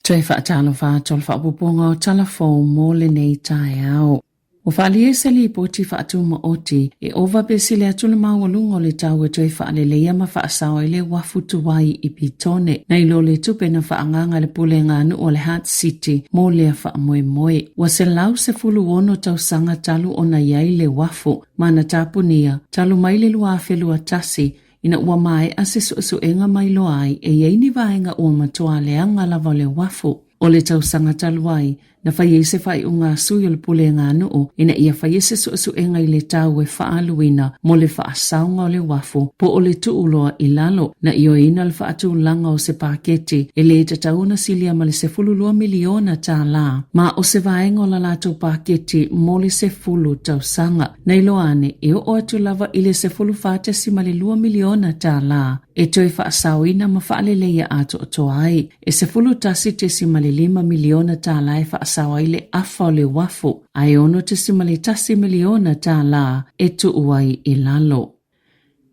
Trai whaatalo whaatol whaapuponga o talafo mo le nei tae au. O whaalie sali po ti whaatu ma oti e ova pesile atule mawalunga o le tau e trai whaale leia ma whaasao ele wafutu wai i pitone. Na ilo le tupe na whaanganga le pule ngānu o le Heart City mo lea whaamoe moe. Wa se lau se fulu ono tau sanga talu o na iai le wafu. Mana tapunia, talu mai le lua whelua tasi. Ina ua mai a se suenga mai lo ai e iei ni vaenga ua matua le anga lava le wafu. O le tau sanga taluai, na whai se whai unga sui o le pule ngā nuu, ina ia whai se suenga i le tau e whaaluina mo le whaasaunga o le wafu, po o le tuuloa i lalo, na io ina le whaatu langa o se paketi, e le tatauna silia ma le se fululua miliona tā la. Ma o se vaenga o la lato paketi mo le se fulu tau sanga, na ilo ane e o atu lava i le se fulu whātesi ma le 2 miliona tā la. E toi whaasauina ma whaaleleia ato o toai, e se fulu tasi tesi ma le 5 miliona tā la e whaasawai le afa o le wafu, ai ono tesi ma le tasi miliona tā la e tuuai i lalo.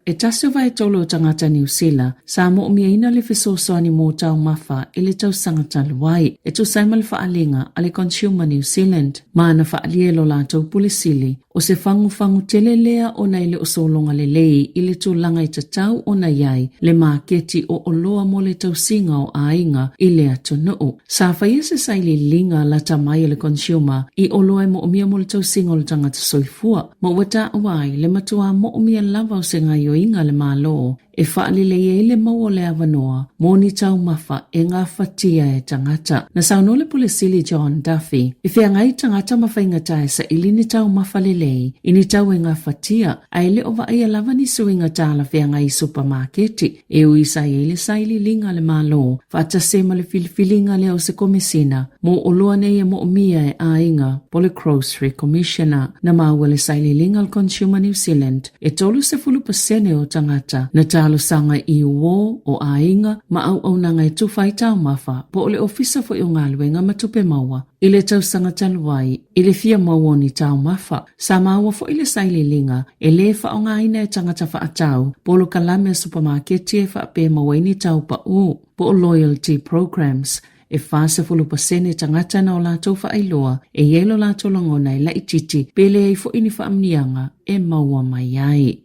E tasu vai tolo tangata New Zealand, Sāmoa miaina le fisosoani mō tau mawha i le tau sangata luai, e tu saima le whaalinga a le Consumer New Zealand, maana whaalielo la tau pulisili, o se fangu tele lea o na ile o solonga le lei i le tūlanga i tatau o na iai, le māketi o oloa mo le tau singa o ainga i le atunuu. Sa whaia se saili linga la tamai le Consumer i oloa mo umia mo le tau singa o le tangata soifua, mo wata awai le matua mo umia lava o se ngai o inga le malo, e whaalile e le maua le avanoa, mo ni tau mawha e ngā whatia e tangata. Na sauno le pulisili John Duffy, e whea ngai tangata mawhainga tae sa ili ni tau mawha lelei, i ni tau e ngā whatia, a ele o wa ia lava ni suinga tala whea ngai supermarketi, e ui sa ele saili linga le malo, whaata sema le filifilinga le o se komisina, mo oloa ne e mo umia e ainga, pole grocery commissioner, na maua le saili linga al Consumer New Zealand, e tolu se 10% o tangata, na talo sanga i uo o ainga ma au nanga e tufai tau mawha po o le ofisa fo i o ngaluenga ma tupe maua. I le tau sanga taluai, i le fia maua ni tau mawha. Sa maua fo i le saili linga, e le fa o ngaina e tangata wha atau, po lo kalame supermarketi e wha pe maua ni tau pa u, po o loyalty programs, e fasa 10% tangata na o lato wha ailoa, e yelo lato langona i la ititi, pele e fo ini wha amnianga, e maua mai ai.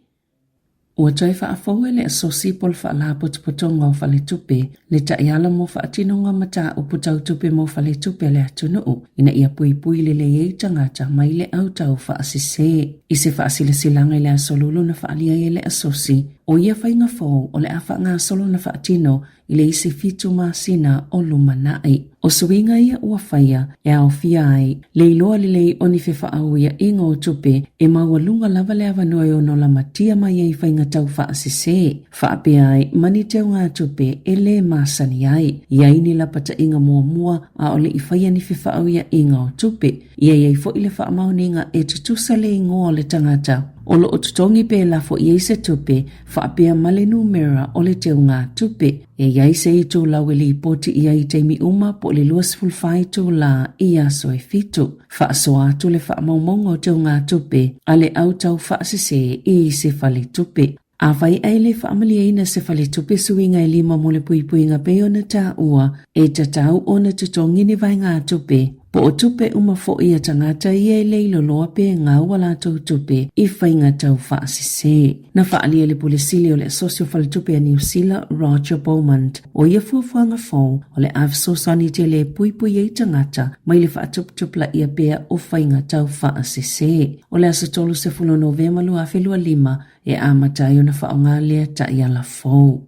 Ua tai whaafau ele asosi pol whaala potopotonga o whale tupe, le taiala mo whaatinonga mata o putau tupe mo whale tupe le atunuu, ina ia pui le ei tangata mai le au tau whaasise. I se whaasile silanga le asolulu na whaalia ele asosi, o ia whainga fau o le awha ngā solo na whaatino i le isi fitu māsina o lumanai. O suinga ia ua whaia e au fia ai, le iloa li lei o ni whewha au ia inga o tupe e maua lunga lava le avanoi o no la matia mai ei whainga tau whaasise. Whaape ai, mani teo ngā tupe e le māsani ai, iai ni la pata inga mua a ole i whaia ni whewha au ia inga o tupe, iai fo i le wha amauninga e tutusa le ingoa le tangata. O lo o tutongi pe la fo iei se tupe, whaapea male numera o le teo ngā tupe, e iai se i tū lau e li poti iai teimi uma po le luas fulfai tū la i aso e fitu. Whaaso atu le whaamaumongo teo ngā tupe, a le au tau whaasise i se whale tupe. A vai ai le whaamaliaina se whale tupe suinga e 5 mo le puipuinga pe o na tā ua, e tatau o na tutongi ni vai ngā tupe. Po o tupe uma fo ia tangata ia e leilo loa pe ngā wala tau tupe i whainga tau whaasise. Na whaalia le pulisili o le asosio whale tupe a New Zealand Roger Beaumont o ia fuafuanga fau o le avsosani te le puipui e tangata mai le whaatuptupla ia pea o whainga tau whaasise. O le asatolu se 10 Novema 2005 e amatai o na whaonga lea ta ia la fau.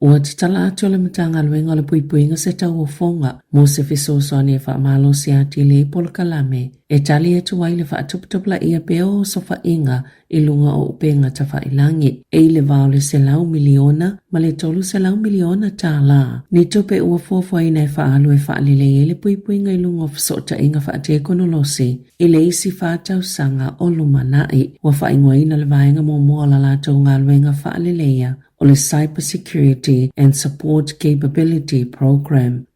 Ua tala atu le matanga luenga le puipuinga se tau o fonga, mo se fisosoani e whaamalo se ati le polkalame, e tali atu wai le whaatuptupla ia peo o sofa inga i lunga o upenga ta whailangi, e le vau le selau miliona, ma le tolu selau miliona tā la. Ni tupe ua fuafuaina e whaalu e whaalile e le puipuinga i lunga o fisota inga whaate konolosi, i le isi whaatau sanga o lumanai, ua whaingoina le vaenga mo mua la lato ngā luenga whaalileia, o le Cyber Security and Support Capability Program.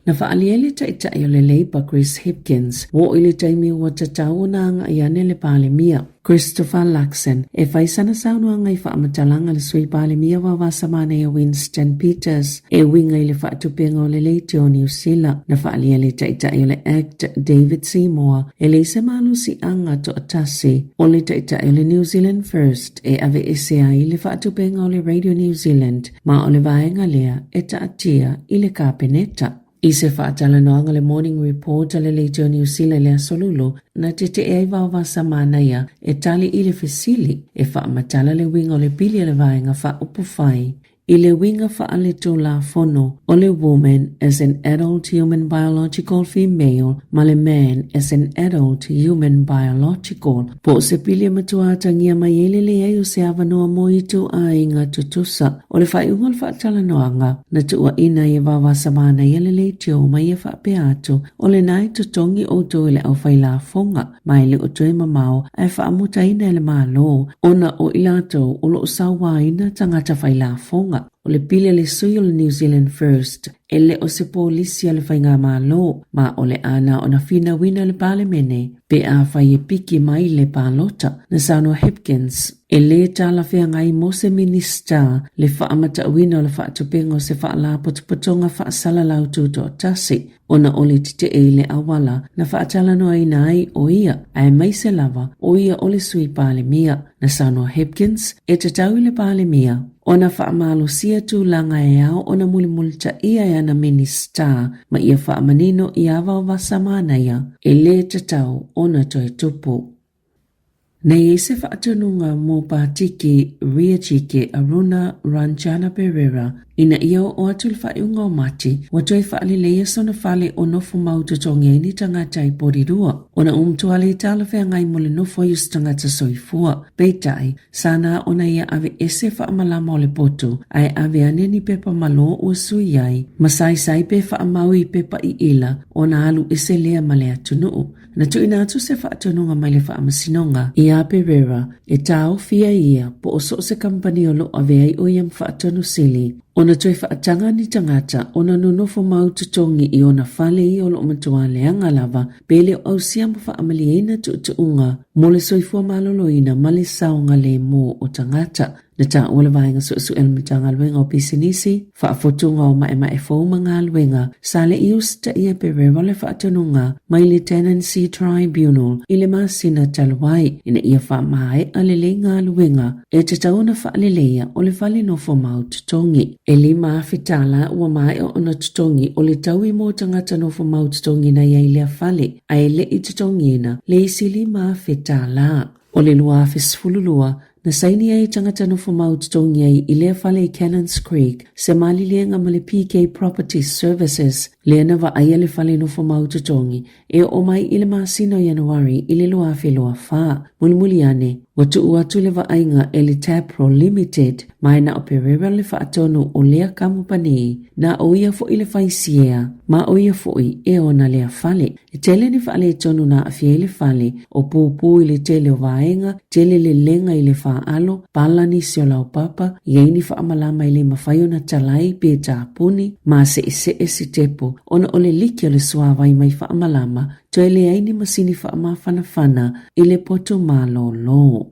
Na faaliele ta yo le Labour Chris Hipkins, wo ile taimi wa tatau na nga ayane le palemia. Christopher Luxon, e faisana saunua ngai whaamatalaga le sui palemia wa wasamana ya Winston Peters, e winga ile whaatupenga o le leite o New Zealand, na faaliele ta yo le Act David Seymour, e le se malu si anga to atasi, o le ta yo le New Zealand First, e ave esea ile whaatupenga o le Radio New Zealand, ma o le vaenga lea, e taatia ile kapeneta. I se whaatalanoanga le Morning Report le leiteo New Zealand le solulu na te e wa samana ia e tali i le fesili e whaamatala le winga o le pili le vaenga wha upufai. I le winga whaaleto la fono o le woman as an adult human biological female ma le man as an adult human biological. Po se pili matuata ngia maiele le eio se avanoa moitu a inga tutusa o le whaiunga le whaatalanoanga na tua ina e wawa samana ia le leitio mai e whaapeatu o le nai tutongi o to le au whai la fonga mai le o toe mamao ai whaamuta ina le malo ona o ilato o lo sawa ina tangata whai la fonga. O le pile le sui o le New Zealand First, e le o se polisi le whainga malo, ma o le ana o na fina wina le palemene, pe a whai e piki mai le palota, na Sāmoa Hipkins, e le tala whea ngai mo se minista, le whaamata wina o le whaatupenga o se whaala potupotonga whaasala lau tuto tasi, o na ole tite e le awala, na whaatala noa ina ai o ia, ai mai se lava, o ia o le sui palemia, na Sāmoa Hipkins, e te tau le palemia. Ona whaamalo sia tu langa e au ona mulimulita ia e ana minista ma ia whaamanino i awa o wasamana ia e le tatau ona toi tupu. Nei e se whaatanunga mō pātiki Ria Chike Aruna Ranjana Pereira ina ia o atu le whaiunga o mati wa toi whaalilea sona whale o nofu mauta tongi ni tangata i porirua. Ona umtuale i tala whea ngai mole nofu yus tangata soifua. Peitai, sana ona ia ave ese whaamalama o le potu ai ave aneni pepa malo o sui ai. Masai sai pe whaamau i pepa i ila ona alu ese lea male atunuu. Na tu ina atu se whaatanunga mai le whaamasinonga i a Pereira e tau fia ia po o so se kampani o lo ave ai o iam whaatanu sili. Ona toi whaatanga ni tangata, ona nunofo maututongi i ona whale i o lo matua leanga lava, pele o au siamu whaamali eina tuunga, mole soifua malolo ina male saunga le mo o tangata. Na ta ola vaenga su elmitanga alwenga o pisinisi, whaafotunga o mae fōmanga alwenga, sale i usta ia Pereira le whaatanunga, mai le Tenancy Tribunal, i le masina talwai, ina ia whaamae a le lenga alwenga, e te tauna whaalelea o le whale nofo maututongi. E li maafitala ua mai o ona tutongi o le taui mo tangata nofo maututongi na ia i lea whale, a e le i tutongi ina, le isi li maafitala. O le lua fisfululua, na saini ai tangata nofo maututongi ai i lea whale i Cannons Creek, se mali leanga ma le PK Property Services, lea na wa aia le whale nofo maututongi, e o mai i le masino Januari i le lua whelua wha, mulimuli ane, watu uatu le wa ainga e le Tapro Limited, mai na o Pereira le whaatonu o lea kamupani, na o ia fo i le whaisiea, ma o ia fo i e o na lea whale, e tele ni whaale tonu na awhia le whale, o pūpū i le tele o waenga, tele le lenga i le whaalo, palani sio lau papa, ieini whaamalama i le mawhaio na talai pe tāpuni, ma se si tepo, ona o le liki o le suawai mai whaamalama, to ele aini masini whaamawhanawhana i le poto malolo.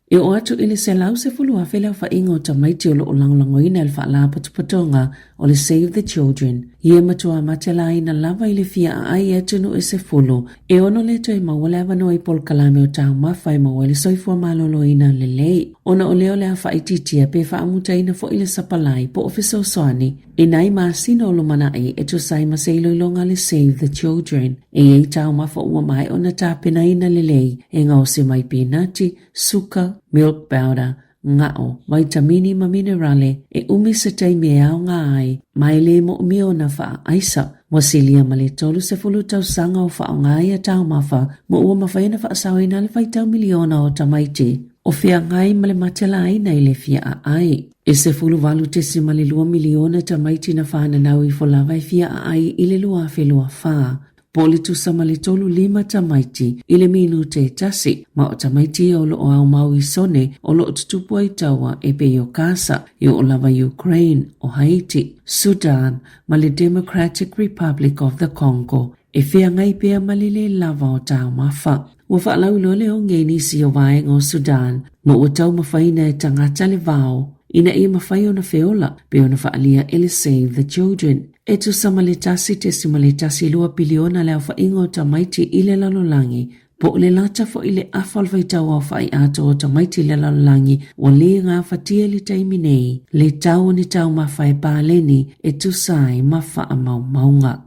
E o atu ili se lau se fulu a whelea wha ingo ta maiti o lo o langolango ina el wha la patupatonga o le Save the Children. Ie matua matela ina lava ili fia a ai etunu e se fulu. E ono le toi mawale avano i pol kalame o tau mawhai mawale soifua malolo ina le lei. Ona o leo lea wha ititia pe wha amuta ina fo ile sapalai po ofiso soani. E nai maasino o lo manai e tu sai maseilo ilonga le Save the Children. E ei tau mawha ua mai o na tāpena ina le lei. E ngau se mai pinati, suka, milk powder, ngao, vitamini ma minerale, e umi se teime au ngā ai, mai le mo umio na wha aisa, wasilia ma le tolu se fulu tau sanga o wha o ngai a tau mawha, mo ua mawhaina wha asau ina le whaitau miliona o tamaiti, o fia ngai ma le matela aina i le fia a ai. E se fulu walu tesi ma le 2 miliona tamaiti na whaana nau i folawai fia a ai i le lua whelua wha. Poli tu samali tolu 5 tamaiti ile minu te tasi ma o tamaiti o lo o au maui sone o lo tutupu ai tawa e pe o kasa i o lava Ukraine o Haiti, Sudan ma le Democratic Republic of the Congo e fea ngai pea malile lava o tau mafa. Ua whaalau lole o ngei nisi o vaenga o Sudan ma ua tau mawhaina e tangata le vao ina ia mawhai o na feola pe o na whaalia ele Save the Children. E tu samaletasi te simaletasi 2 piliona leo whainga o tamaiti ile lalolangi po le lata fo ile afal vaitawa o whai ato o tamaiti le lalolangi o le ngā whatia le taiminei le tau ni tau mawhai pāleni e tu sai mawha a maunga.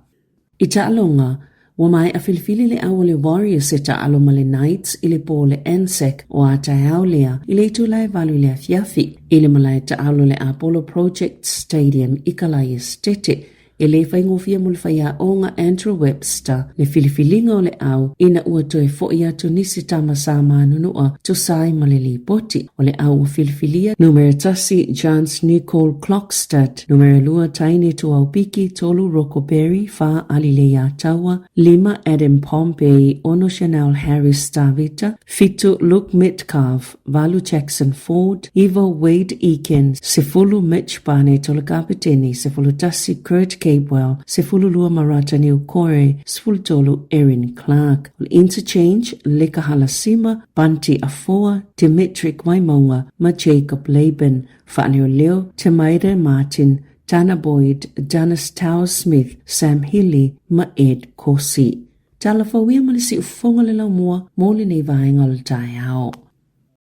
I ta'alonga, wa mai a filifili le awa le Warriors e ta'alo ma le Knights ile po le NSEC o Aotearoa ile tu lai valu le afiafi ile malai ta'alo le Apollo Project Stadium i Kalai Estete e le whaingofia mulwhaia o ngā Andrew Webster le filifilinga o le au ina ua toe fo'i atu nisi tama Sāmoan to sai ma le lipoti o le au o filifilia numero tasi Jans Nicole Clockstad numero 2 taini tu au piki tolu Rokoberry fa Alilea Tawa 5 Adam Pompey ono Chanel Harris Stavita fitu Luke Metcalf Valu Jackson Ford Ivo Wade Eakins sefulu Mitch Bane tolu kapiteni sefulu tasi Kurt Capewell, sefululua marata ni ukore, sefulutolu Erin Clark. Interchange, Leka Halasima, Banti Afoa, Dimitrik Waimonga, ma Jacob Laban, Fanio Leo, Tamaida Martin, Tana Boyd, Janice Tower Smith, Sam Healy, ma Ed Corsi. Tala fawia malisi ufonga le lau mua, mole nei vaenga le tai ao.